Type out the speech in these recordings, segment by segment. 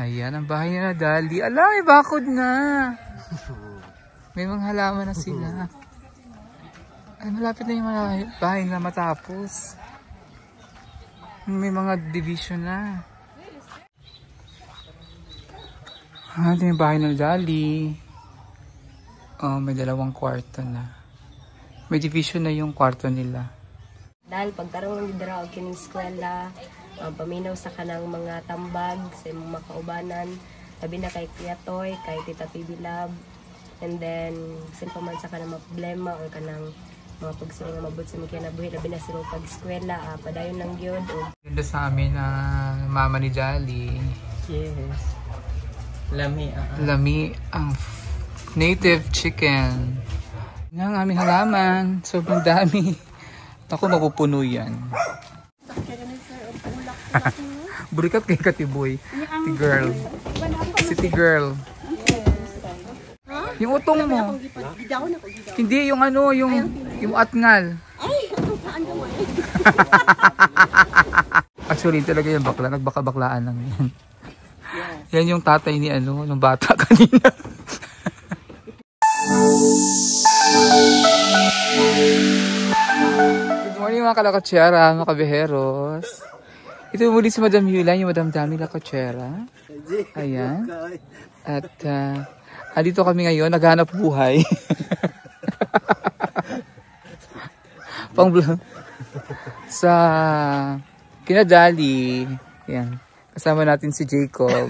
Ayan, ang bahay nila Dali. Ala, may bakod na. May mga halaman na sila. Ay, malapit na yung bahay na matapos. May mga division na. Ito yung bahay ng Dali. Oh, may 2 kwarto na. May division na yung kwarto nila. Dahil pagtarong ng dira og kining eskwela, paminaw sa kanang mga tambag sa imong makaubanan, labi na kay Kuya Toy, kay Tita PB Lab, and then simple man sa kanang mga problema or kanang mga pagsuling nga mabot sa mga kinabuhi, labi na sa pag-eskwela, padayon lang gyud. Ganda sa amin ang mama ni Dali. Yes. Lami. Lami ang native chicken. Yan ang aming halaman. Sobrang dami. Ako mapupuno yan. Burikat kay Katiboy. T-girl. City girl. Yung utong mo. Hindi, yung ano, yung atngal. Actually, talaga yung bakla. Nagbaka-baklaan lang yan. Yan yung tatay ni ano, ng bata kanina. Good morning mga kalakotsera, mga kabeheros. Ito muli si Madam Yula, yung Madam Dami Lakotsera. Ayan. At andito kami ngayon, naghanap buhay. Sa Kinadali. Ayan. Kasama natin si Jacob.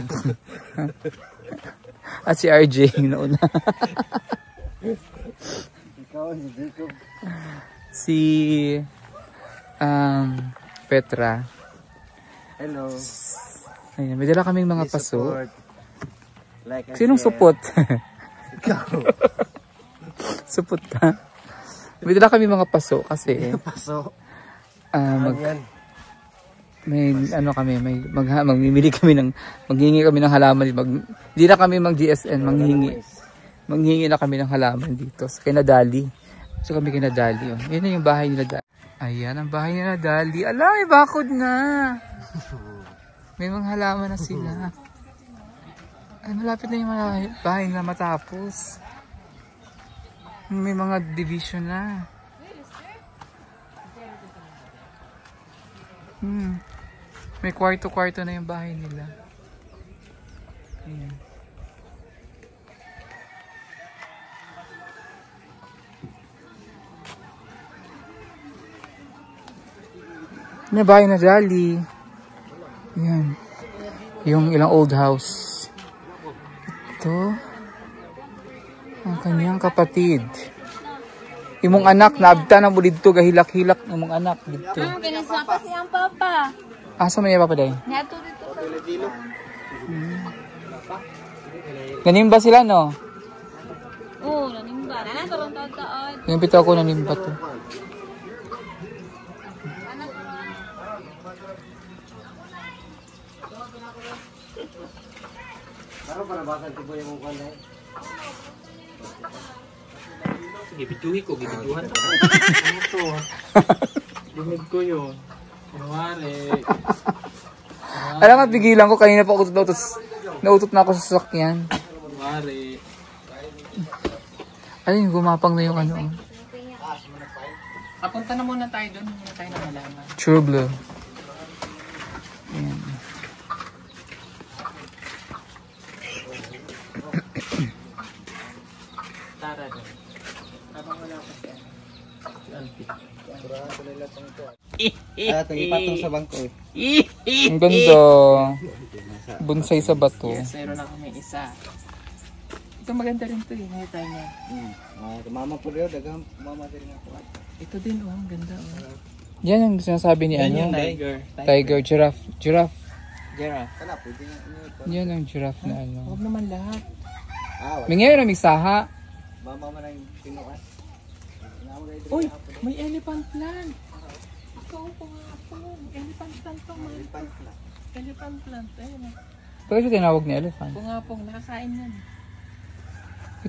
At si RJ nauna. Si Petra. Hello. Ayan, may dala kaming mga paso. Like sinong supot? Ikaw. Supot ka? May dala kaming mga paso kasi Paso. may ano kami, magmimili kami ng maghingi kami ng halaman, hindi na kami mag-DSN, manghingi na kami ng halaman dito sa Kinadali. So kami Kinadali. Oh. Yan na yung bahay nila Dali. Ayan, ang bahay nila Dali. Ala, may bakod na. May mga halaman na sila. Ay, malapit na yung bahay na matapos. May mga division na. May kwarto-kwarto na yung bahay nila. Ayan. May bahay na Dali. Ayan. Yung ilang old house. Ito. Ang kanyang kapatid. Imong anak, naabta na mo dito, gahilak-hilak ng mga anak dito. Kinasapa siyang papa. Asa man niya papa day? Nato dito. Nanimba sila, no? Oo, nanimba. Karong taon-taon. Yung pito ako nanimba to. Para basag ko po yung mukha na eh. Gibiduhi ko, gibiduhan ko. Ano to? Bumig ko yun. Kunwari. Alam nga, pigilan ko. Kanina pa utot nautot na ako sa sasakyan. Kunwari. Ayun, gumapang na yung ano. Papunta na muna tayo doon. Muna tayo na malaman. True blue. Ayan. Tara doon. Habang wala pa siya. Si Alpi. Ito, ipatong sa bangko eh. Ang ganda. Bonsai sa bato. Yes, mayroon ako may isa. Ito maganda rin to eh. Nakita niya. Mama po rin, dagang mama din ako. Ito din oh, ang ganda oh. Yan ang sinasabi ni Yan ano. yung tiger. Tiger, giraffe. Giraffe. Kana, pwede nga inyo. Yan ang giraffe na ano. Huwag naman lahat. May ngayon na may saha. Mama man ang pinukas. Uy, may elephant plant. Ikaw po nga po. Elephant plant to. Elephant plant. Ayun. Bakit siya tinawag ni elephant? Pungapong, nakakain yan.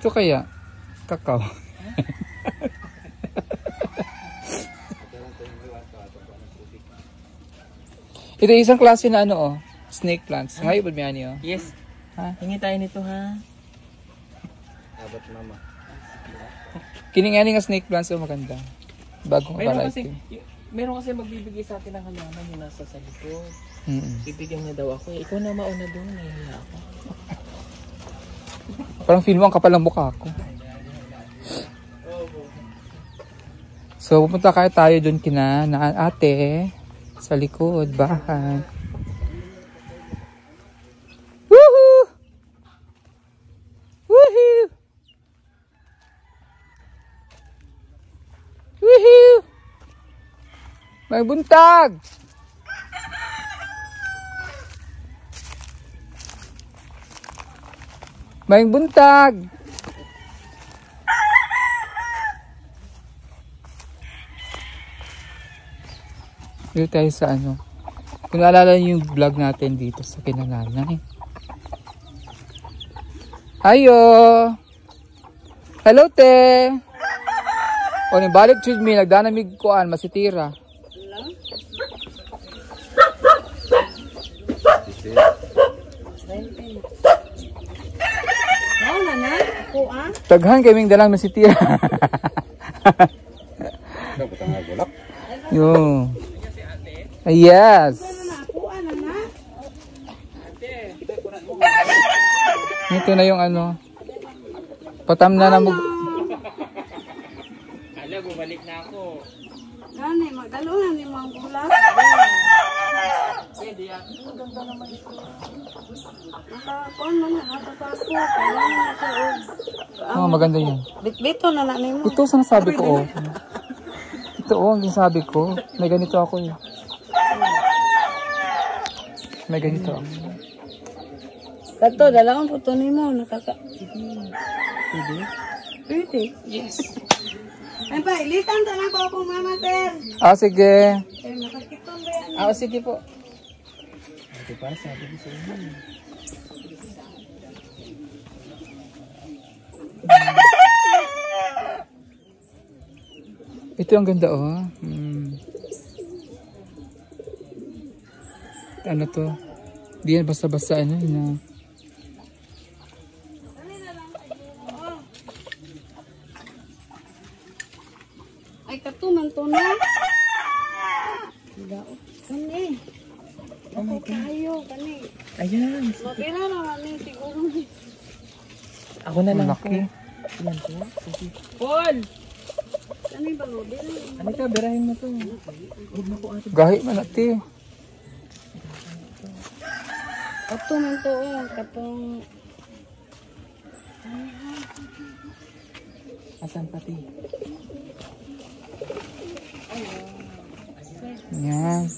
Ito kaya, kakao. Ito isang klase na ano oh. Snake plants. Ngayon ba niyo? Yes. Ha? Hingi tayo nito ha. Abot mama. Kining nga snake plants o maganda. Bagong variety. Meron kasi magbibigay sa atin ng halaman yung nasa sa likod. Bibigyan niya daw ako. Ikaw na mauna doon. Nahihiya ako. Parang feel mo ang kapal ng mukha ko. So, pupunta tayo doon kina na ate sa likod, bahay. Woohoo! Woohoo! Woohoo! May buntag! May buntag! Dito tayo sa ano. Kung naalala niyo yung vlog natin dito sa kinananay. Ayo! Hello, te! O, nibalik choose me. Nagdanamig kuan, masitira. Taghan kaming dalang masitira. Yo. Yes. Ito na yung ano. Patam na mo. Ala, bumalik na ako. Gani, magdalungan ni mga gula. Pwede yan. Ang ganda naman ito. Nakakuan man na, nakapako. Kailangan na siya. Oh, maganda yun. Bitbito na na nimo. Ito sa nasabi ko, oh. Ito, oh, ang sabi ko. May ganito ako, eh. May ganito ako. Kato, dalagang puto nimo. Nakaka... Pwede? Pwede. Yes. Ay pa, ilitan ta na ko akong mama, sir. Ah, sige. Eh, nakakitong ba yan? Ah, sige po. Ito pa, sabi ko sa inyo. Ito ang ganda, oh. Ano to? Di yan basta-basta, ano, na... Ay, katuman to na. Daot. Kani. Ako kayo, kani. Ayan. Mapila naman ni siguro. Ako na lang Malaki. po. Ilan po? Sige. Paul! Kani ba mo? Dili. Ano ka? Birahin mo to. Huwag mo po ate. Gahi man ati. Katuman to, oh. Katong... Asan pati? Yan.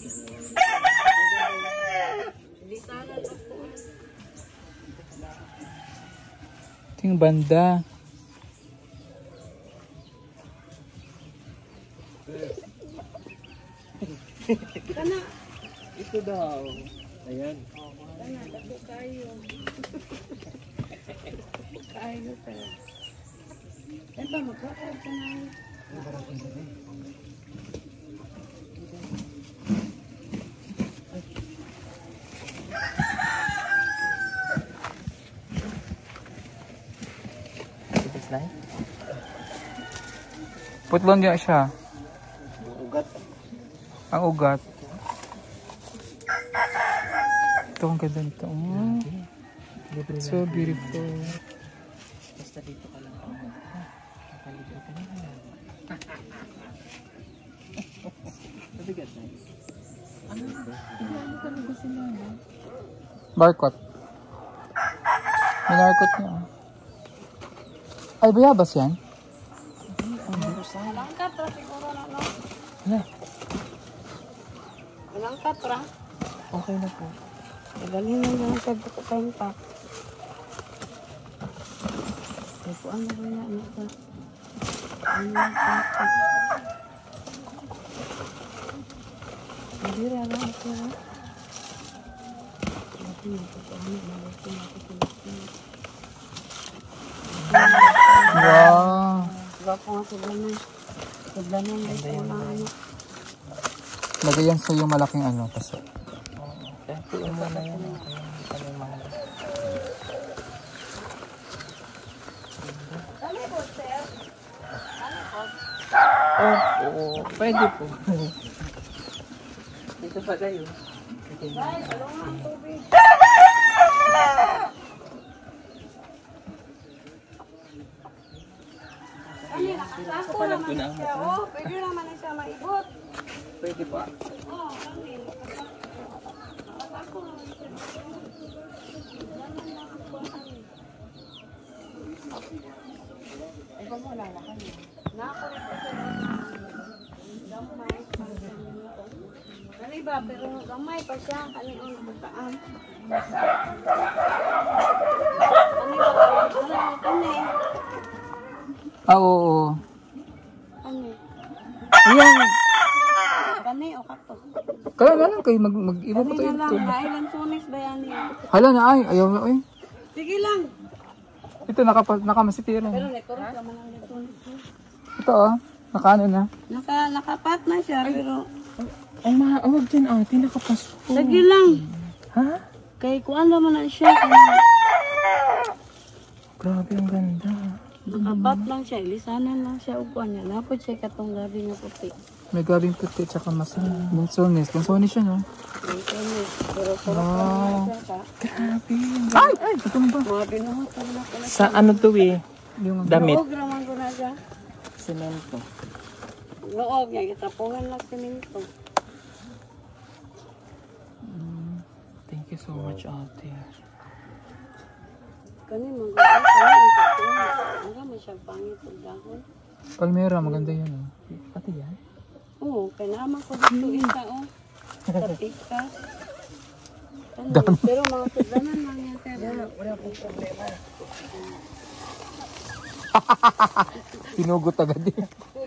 Ito yung banda. Kana. Ito daw. Ayan. Kana, dako kayo. Kayo pa. Ay pa, magkakaroon ka na. Ito slide. Putlon niya siya. Ugat. Ang ugat. Ito ang ganda nito. Oh, so beautiful. Basta dito ka lang. Nakalibre ka na. Mabigat na. Ano talaga sila? Barcot. Minarcot niya. Ay, bayabas yan? Malangkat ra siguro na, no? Hala, Malangkat ra. okay na po. Dalhin mo lang sa buko tayong pak. Ay po, ano ba yan? Ano ba? Ano ba? Hindi ra lang ito, no? Wow. Diba po nga sublanan? Sublanan, dito lang ano. Lagay yan sa yung malaking ano. Kasi Kaya muna yan. Kaya mga... Oo, pwede po. Dito pa kayo. Kapalag ko na ang mata. Pwede naman na siya maibot. Pwede pa. Kani ba, pero gamay pa siya. Kani ang nakataan. Kani. Oo. Kani. Ayan. Kani o kato. Kaya na lang kayo mag-iba pa Kani tayo na ito. lang. Kailan sunis ba yan niya? Hala na ay. Ayaw na ay. Sige lang. Ito nakamasitiran. Pero nekurot naman ang sunis. Ito oh. Nakaano na. Nakapat na siya, pero... Ang maawag dyan ate, nakapasko. Sige lang. Ha? Kay kuan naman na siya. Grabe ang ganda. Nakapat lang siya. Ilisanan lang siya. Upuan niya. Napod siya katong gabi nga puti. May gabing puti tsaka bunsones. Bunsones siya no? Pero sarap lang siya ka. Grabe. Ay! Ay! Ito ba? Mga binuhat na lang ko na. Sa ano to eh? Yung Damit. Noog naman ko na siya. Semento. Noog niya. Itapungan lang siminto. Thank you so much ate. Kani mga may siya pangit ang dahon. Palmera, maganda yan oh. Ate yan? Oo, kaya naman ko dito isa oh. Sa pikas. Pero mga sudanan lang yan. Wala pong problema. Sinugot agad eh.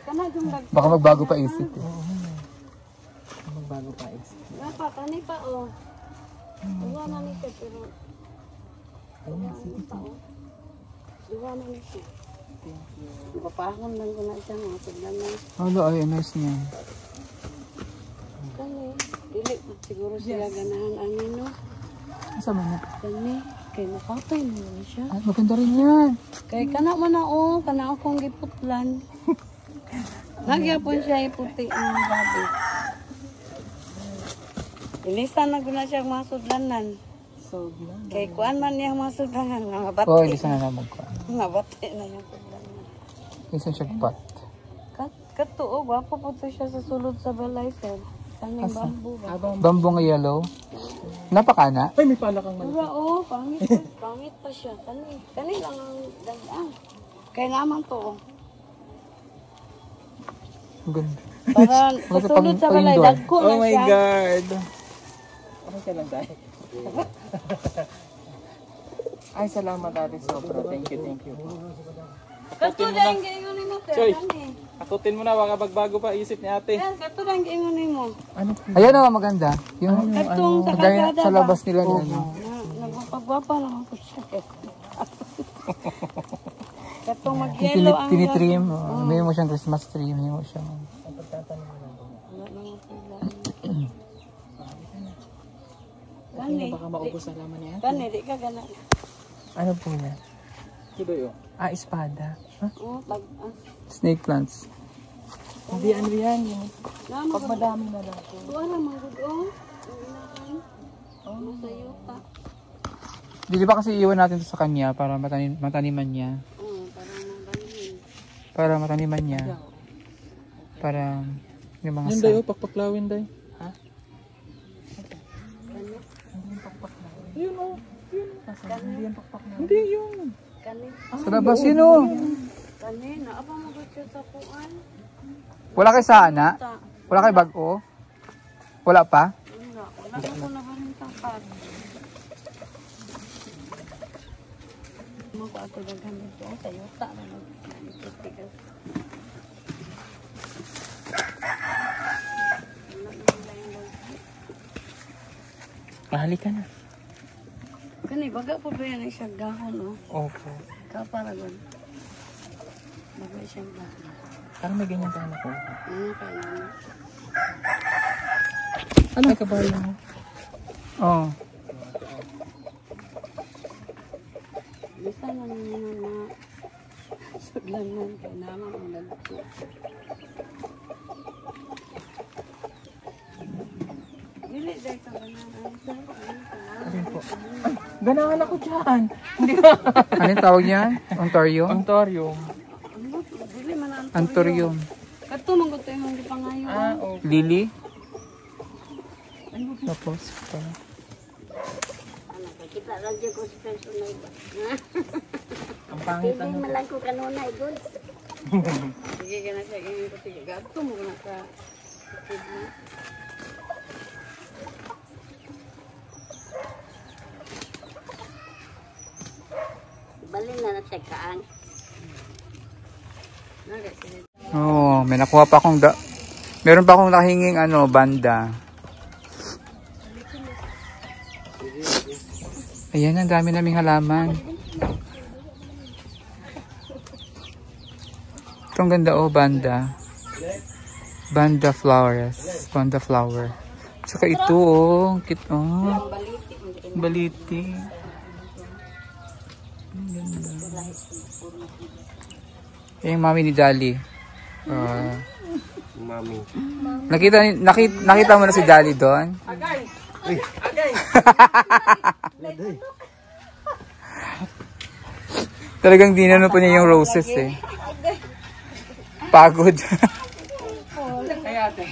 Kana yung Baka magbago pa isip eh. Magbago pa isip. Napa, kani pa oh. Duwa na ni siya pero... Duwa na ni siya. Papahon lang ko na siya mga sudanan. Hala ay, nice niya. Kani, dili siguro sila ganahan anin no. Sama na. Kani, kay nakatay mo na siya. Ay, maganda rin yan. Kay kana man na oh, kana akong giputlan. Nagyapon siya iputi ang babi. Ilisan na guna siya mga sudlanan. So, Kay kuan man niya mga sudlanan, mga bati. Oo, hindi sana na magkuhan. Mga bati na yung sudlanan. Minsan siya pat. Katuo, gwapo po to siya sa sulod sa balay, sir. Kaning bambu ba? Bambong yellow. Napakana. ay may palakang man. Diba, oh, pangit. Pangit pa siya. Kani lang ang dagang. Kaya naman to, oh. Ang ganda. Para sa sulod sa balay, pang-indoor. dagko na Oh my siya. God. Okay ka lang tayo. Ay, salamat ate sobra. Thank you. Kato lang giingon mo, sir. Choy. Kani. Akutin mo na, baka magbago pa isip ni ate. Yan, kato lang giingon mo. Ano po? Ayan o, maganda. Yung Katong sa kagaya kalsada sa ba? labas nila. Oh. Nagpapagwapa naman po siya. Katong mag-yellow ang... Tinitrim. May mo siyang Christmas tree. May mo siyang... Kani, Baka maubos na laman niya. kani, di ka gana. Ano po na? Kidoy oh. Ah, espada. Ha? Oh, pag... Snake plants. Hindi ano yan. Nama Pag madami na lang. Tuwa na mga gudong. Ang inakan. Masayo pa. Di ba kasi iwan natin ito sa kanya para mataniman niya. Oo, para mabalhin. Para mataniman niya. Para yung mga Yun sa... dayo, pakpaklawin day. Ha? Yun oh. Kani, Hindi yun. kani, Sa labas yun o. kani, naapa mo gudyo sa puan. Wala kay sana? Ta, Wala kay bago? Wala pa? wala ko na ba rin tapat. Mo ko ato daghan dito sa yuta na nagtitigas. Pahali ka na. Kani, baga po ba yan siya gahon, no? Opo. Kaparagon. Baga siya gahon. Parang may ganyan ka na po. Ano kaya naman? Ano? Ay, kabayo mo. Oh. Bisa na naman na sudlanan kay naman ang lalaki. Dili dahil ka banana. Ayun po. Ay, ganahan ako dyan. Hindi ba? Anong tawag niyan? Ontario? Ontario. Dili man ang Ontario. kato man ko tayo hindi pangayo. Okay. Lily? Tapos, Kita lang dyan ko sa personal ba? Ang pangit Hindi ano. man lang ko kanunay, good. Sige ka na siya, ganyan ko sige. Gato mo na ka. Balin na na siya kaang. oh, may nakuha pa akong meron pa akong nakahinging banda. Ayan, ang dami naming halaman. Itong ganda banda. Banda flowers. Banda flower. Saka ito baliti. Ang ganda. Yung mami ni Dali. Mami. Nakita mo na si Dali doon? Agay! Agay! Talagang dinano po niya yung roses eh. Pagod. Ay ate.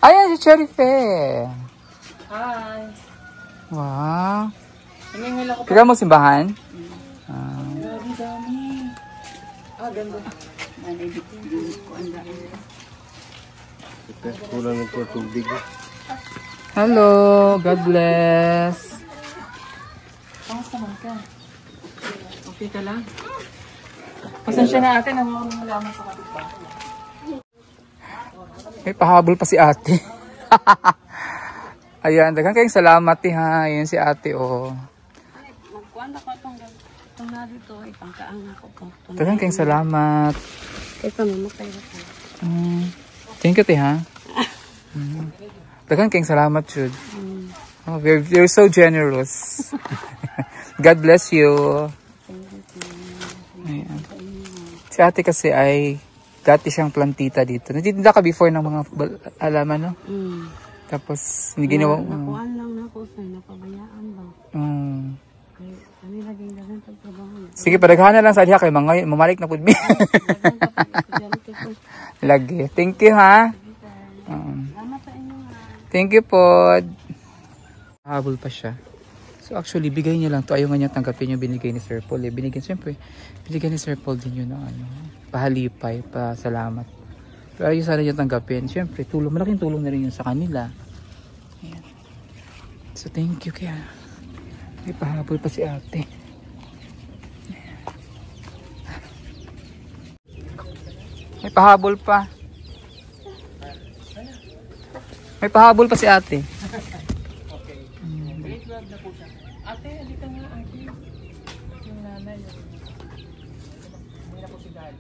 Ayan si Cherry Fair. Hi! Wow. Hingingil ako pa. Kaya mo simbahan? Grabe dami. Ganda. Ito, kulang ito tubig. Hello, God bless. Kamusta man ka? Okay ka lang? Pasensya na ate, nangungulang malaman sa kapitbahay. May pahabol pa si ate. Ayan, daghang kayong salamat ha. Ayan si ate Magkuhan ako itong na dito, ipangkaang ako po. Daghang kayong salamat. Ito mamatay ako. Thank you ha. Daghang kayong salamat Jude. Oh, you're so generous. God bless you. Ayan. Si ate kasi ay dati siyang plantita dito. Nagtitinda ka before ng mga halaman, no? Tapos, hindi ginawa. Nakuhaan lang na ako sa napabayaan ba. Kaya kami laging dagan sa trabaho. Sige, padaghan na lang sa diha kay mamalik na pud mi. Lagi. Thank you ha. Salamat sa inyo ha. Thank you po. Habol pa siya. So actually, bigay niya lang to. Ayaw nga niya tanggapin yung binigay ni Sir Paul. Siyempre, binigay ni Sir Paul din yun ng pahalipay, pasalamat. Pero ayaw sana niya tanggapin. Siyempre, malaking tulong na rin yun sa kanila. Ayan. So thank you kaya. May pahabol pa si ate. May pahabol pa. May pahabol pa si ate. Grade 12 na po siya. Ate, halika nga ate. Yung nanay. Hindi na po si Dali.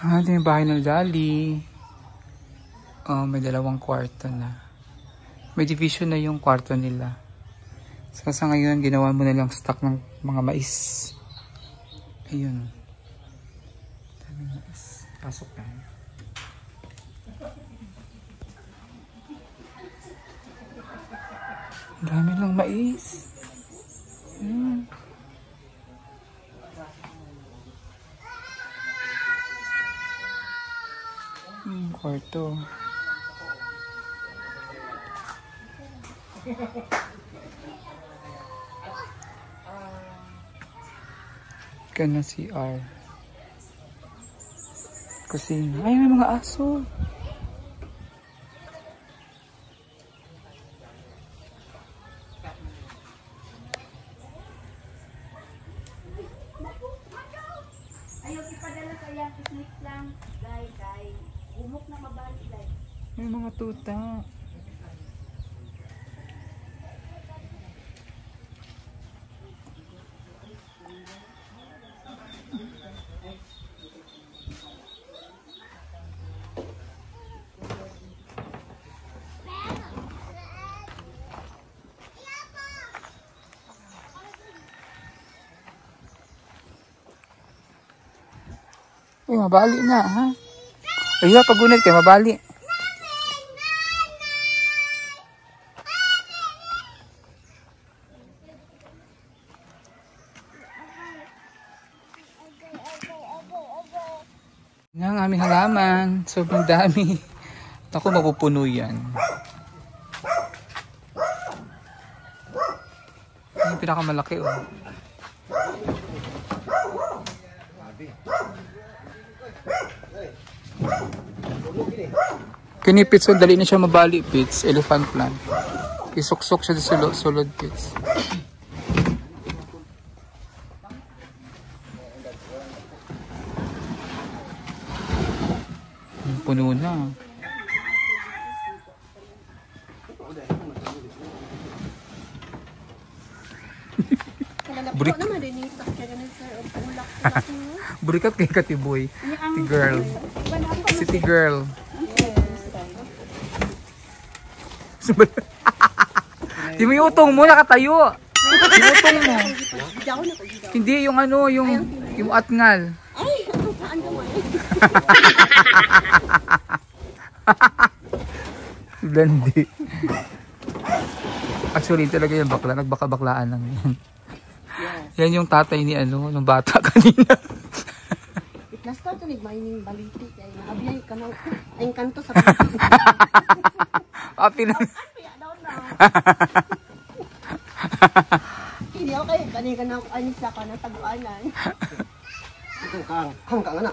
Ito yung bahay ng Dali. Oh, may 2 kwarto na. May division na yung kwarto nila. So sa ngayon, ginawa mo na lang stock ng mga mais. Ayun. Daming mais. Pasok na. Ang dami lang mais. Kwarto. Kana CR. Kusina. Ay, may mga aso. May mga tuta. Uy, mabali na, ha? Ayun, pagunit kayo, mabali. Yan ang aming halaman. Sobrang dami. Ako, mapupuno yan. Yan yung pinakamalaki, oh. Kinipits ko, dali na siya mabali, pits. Elephant plant. Isuksok siya sa sulod, pits. Puno na. Burikat kay Katiboy. Ti girl. City girl. Di mo yung utong mo, nakatayo. Yung utong mo. Hindi, yung ano, yung atngal. Blandi. Actually, talaga yung bakla. Nagbaka-baklaan lang yan. Yan yung tatay ni ano, ng bata kanina. Lasta ito nagmahining baliti. Abiyay ka na. Ayong kanto sa baliti. Api lang. Hindi ako kayo. Kanina ka na anisa ka ng taguanan. Kang kang anak.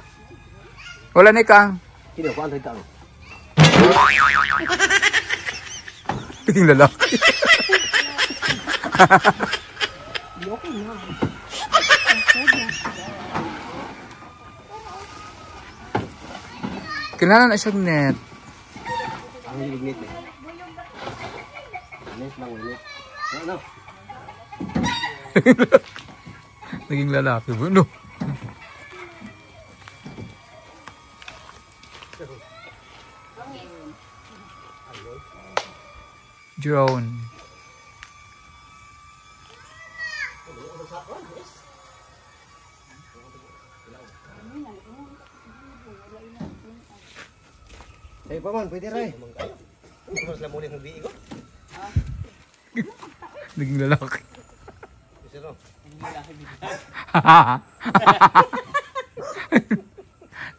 Wala na kang. Hindi ako antay kang. Tingin lalaki. Hindi okay na. Kailangan na siyang net. Ang lignit eh. Net lang ulit. Ano? Naging lalaki ba? No. Drone. Ay, paman, pwede rin. Mas lang muli ng biig ko. Naging lalaki. Sino?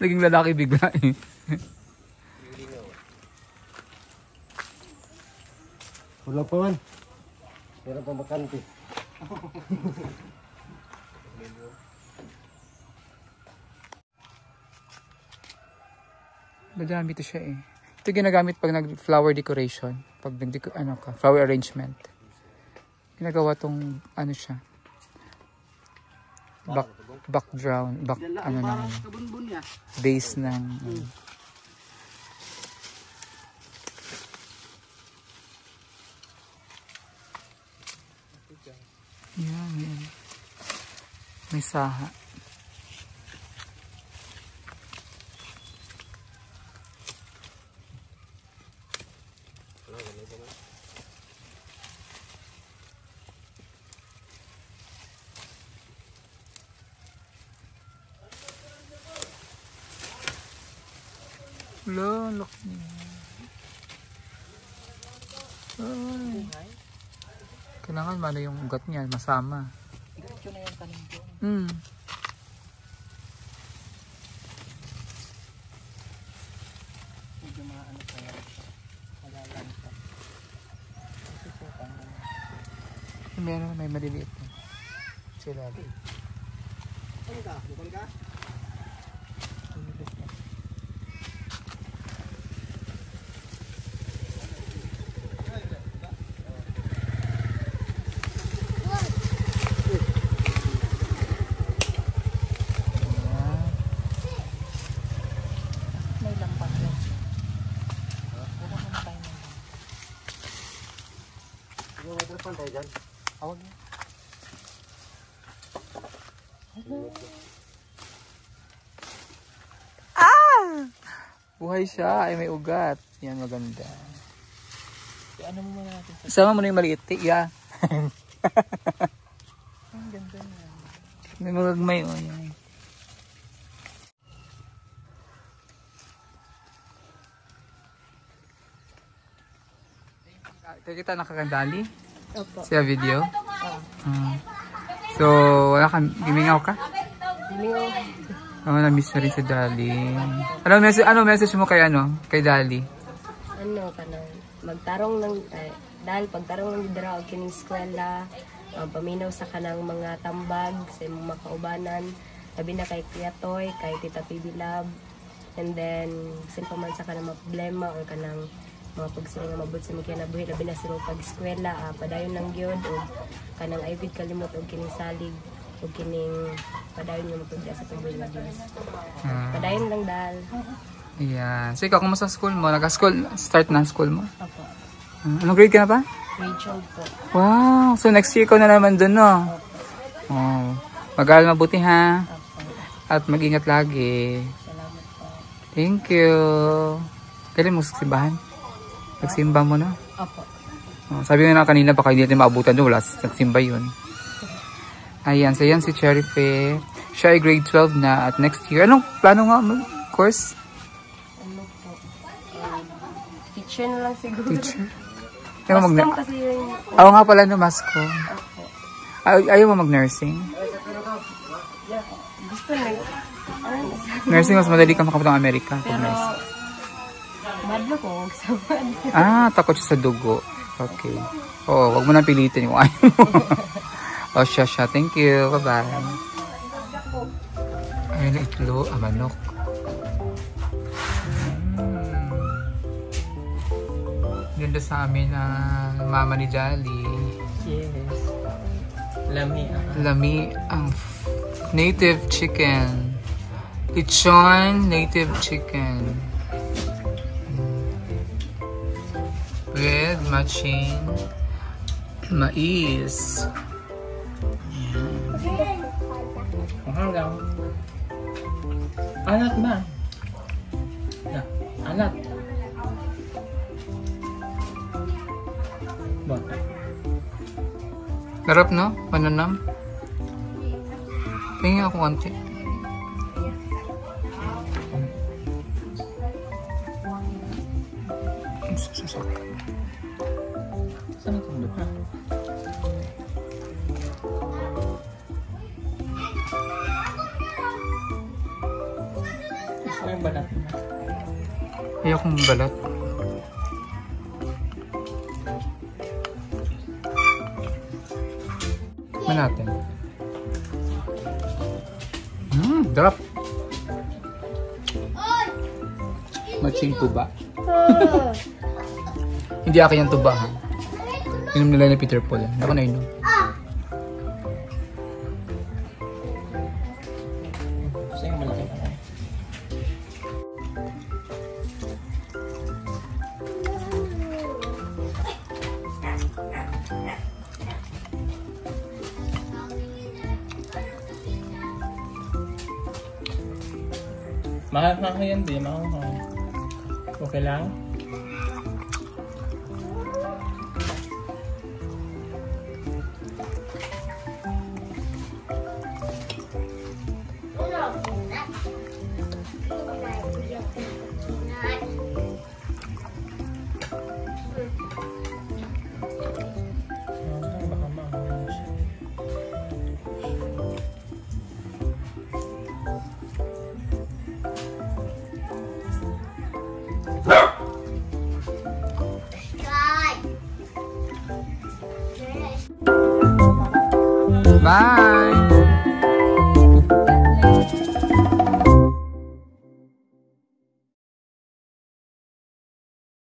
Naging lalaki bigla eh. Huwag paman. Meron pa bakante. Madami ito siya eh. Ito ginagamit pag nag-flower decoration. Pag flower arrangement. Ginagawa tong ano siya. Background. Base ng... Yan. May saha. Look niya. Ay. Kailangan mana yung ugat niya, masama. Diretso na yung tanim ko. Medyo maano kaya. Malalang pa. Susukan mo. May maliliit na. Sila. Ano ka? Bukan ka? Pantay dyan. Awag niya. Buhay siya. Ay, may ugat. Yan, maganda. Ano mo muna natin? Isama mo na yung maliit. Yeah. Ang ganda niya. May magagmay. Oh, yan. Kita nakakandali? Opo. Siya video? So, wala ka, gimingaw ka? Mingaw. Na-miss na rin si Dali. Ano message mo kay Dali? Ano ka na, magtarong ng, dahil pagtarong ng dira o kining eskwela, paminaw sa kanang mga tambag sa imong makaubanan, labi na kay Kuya Toy, kay Tita PB Lab, and then sin pa man sa kanang mga problema or kanang mga pagsuling nga mabot sa mga kinabuhi, labi na sa pag-eskwela, padayon lang gyud o kanang Ivid kalimot o kining salig o kining padayon nga mapagda sa tumboy nga Diyos. Padayon lang dahil. Ayan. So ikaw, kumusta school mo? Start na school mo? Opo. Anong grade ka na ba? Grade 12 po. Wow! So next year ko na naman dun, no? Oh. Mag-aaral mabuti, ha? Opo. At mag-ingat lagi. Salamat po. Thank you. Kailan mo simbahan? Nagsimba mo na? Opo. Oh, sabi nga na kanina, baka hindi natin maabutan doon. Wala, nagsimba yun. Ayan, so yan si Cherry Faye. Siya ay grade 12 na at next year. Anong plano nga mo? Course? Ano po? Teacher na lang siguro. Teacher? Custom kasi yung... Oo nga pala, no, masko. Opo. Ayaw mo mag-nursing? Gusto na. Nursing, mas madali ka makapunta ng Amerika. Pero, madlo ko, huwag sa Takot siya sa dugo. Okay. Oo, wag mo na pilitin yung ayaw mo. Oh, siya. Thank you. Bye-bye. Ayun, itlo. Manok. Ganda sa amin ang mama ni Jolly. Yes. Lami. Lami ang native chicken. Lechon native chicken. With matching mais. Hanggang. Alat ba? Yeah. Alat. Ba? Sarap, no? Pananam. Tingin ako konti. Saan ang tundo pa? Gusto ko yung balat mo. Ayokong balat. Natin. Drop. Matching tuba. Hindi akin yung tuba, ha? Inom nila ni Peter Paul. Ako na inom. Gusto yung malaki pa na. Mahal yan, di mahal. Okay lang? Baka mahal siya. Bye!